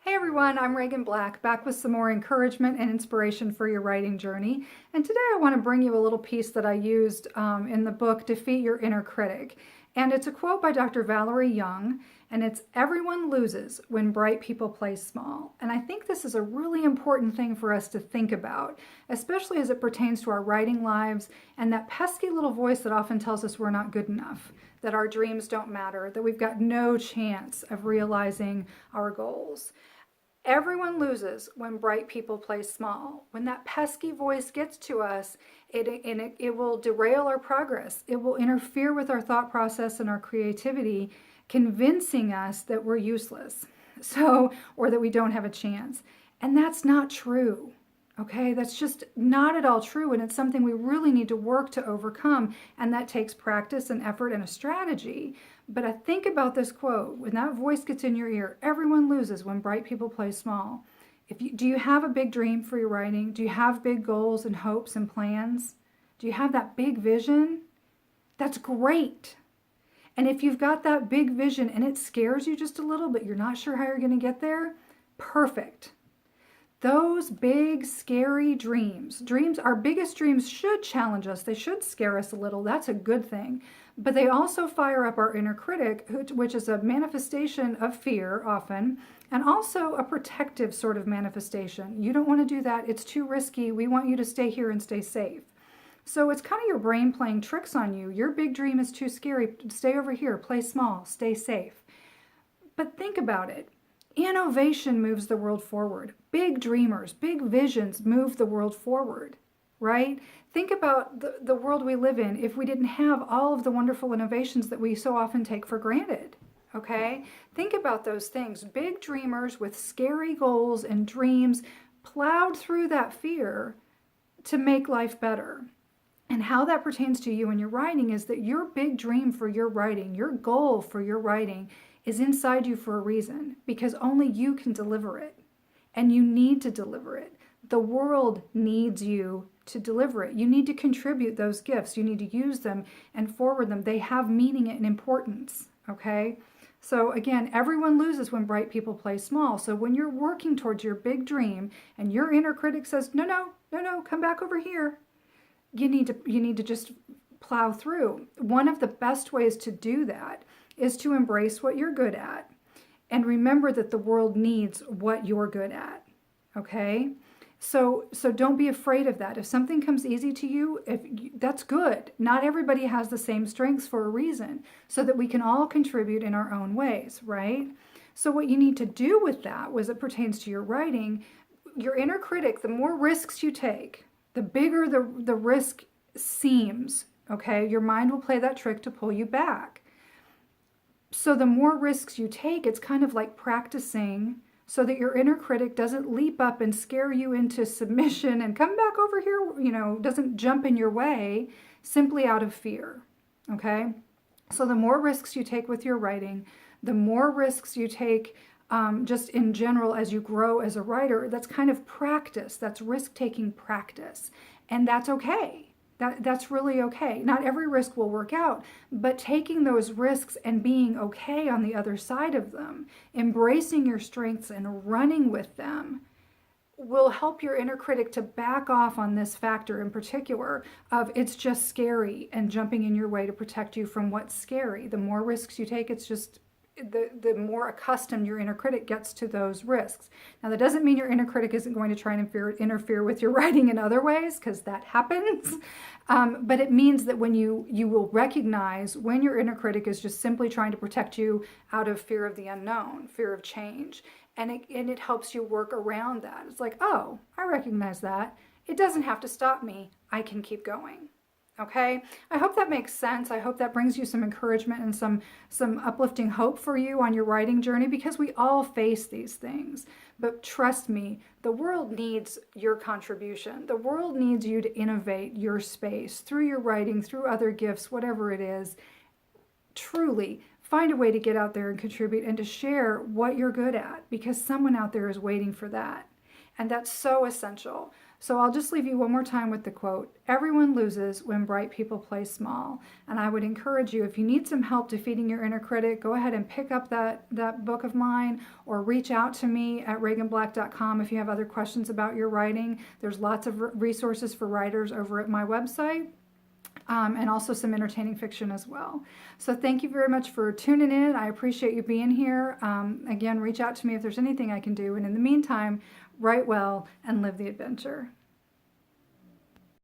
Hey everyone, I'm Reagan Black, back with some more encouragement and inspiration for your writing journey. And today I want to bring you a little piece that I used in the book, Defeat Your Inner Critic. And it's a quote by Dr. Valerie Young, and it's, "Everyone loses when bright people play small." And I think this is a really important thing for us to think about, especially as it pertains to our writing lives and that pesky little voice that often tells us we're not good enough, that our dreams don't matter, that we've got no chance of realizing our goals. Everyone loses when bright people play small. When that pesky voice gets to us, it will derail our progress. It will interfere with our thought process and our creativity, convincing us that we're useless, or that we don't have a chance. And that's not true. Okay, that's just not at all true, and it's something we really need to work to overcome, and that takes practice and effort and a strategy. But I think about this quote, when that voice gets in your ear, everyone loses when bright people play small. Do you have a big dream for your writing? Do you have big goals and hopes and plans? Do you have that big vision? That's great. And if you've got that big vision and it scares you just a little bit, you're not sure how you're going to get there, perfect. Those big, scary dreams, our biggest dreams should challenge us. They should scare us a little. That's a good thing. But they also fire up our inner critic, which is a manifestation of fear often, and also a protective sort of manifestation. You don't want to do that. It's too risky. We want you to stay here and stay safe. So it's kind of your brain playing tricks on you. Your big dream is too scary. Stay over here. Play small. Stay safe. But think about it. Innovation moves the world forward. Big dreamers, big visions move the world forward, right? Think about the world we live in if we didn't have all of the wonderful innovations that we so often take for granted, okay? Think about those things. Big dreamers with scary goals and dreams plowed through that fear to make life better. And how that pertains to you and your writing is that your big dream for your writing, your goal for your writing, is inside you for a reason, because only you can deliver it. And you need to deliver it. The world needs you to deliver it. You need to contribute those gifts. You need to use them and forward them. They have meaning and importance, okay? So again, everyone loses when bright people play small. So when you're working towards your big dream and your inner critic says, no, come back over here, you need to just plow through. One of the best ways to do that is to embrace what you're good at and remember that the world needs what you're good at, okay? So don't be afraid of that. If something comes easy to you, that's good. Not everybody has the same strengths for a reason, so that we can all contribute in our own ways, right? So what you need to do with that, as it pertains to your writing, your inner critic, the more risks you take, the bigger the risk seems, okay? Your mind will play that trick to pull you back. So the more risks you take, it's kind of like practicing so that your inner critic doesn't leap up and scare you into submission and come back over here, doesn't jump in your way simply out of fear, okay? So the more risks you take with your writing, the more risks you take just in general as you grow as a writer, that's kind of practice. That's risk-taking practice. And that's okay. That's really okay. Not every risk will work out, but taking those risks and being okay on the other side of them, embracing your strengths and running with them, will help your inner critic to back off on this factor in particular of it's just scary and jumping in your way to protect you from what's scary. The more risks you take, it's just the more accustomed your inner critic gets to those risks. Now, that doesn't mean your inner critic isn't going to try and interfere with your writing in other ways, because that happens. But it means that when you will recognize when your inner critic is just simply trying to protect you out of fear of the unknown, fear of change. And it helps you work around that. It's like, oh, I recognize that. It doesn't have to stop me. I can keep going. Okay, I hope that makes sense. I hope that brings you some encouragement and some uplifting hope for you on your writing journey, because we all face these things. But trust me, the world needs your contribution. The world needs you to innovate your space through your writing, through other gifts, whatever it is. Truly, find a way to get out there and contribute and to share what you're good at, because someone out there is waiting for that. And that's so essential. So I'll just leave you one more time with the quote: everyone loses when bright people play small. And I would encourage you, if you need some help defeating your inner critic, go ahead and pick up that book of mine, or reach out to me at reaganblack.com if you have other questions about your writing. There's lots of resources for writers over at my website. And also some entertaining fiction as well. So thank you very much for tuning in. I appreciate you being here. Again, reach out to me if there's anything I can do. And in the meantime, write well and live the adventure.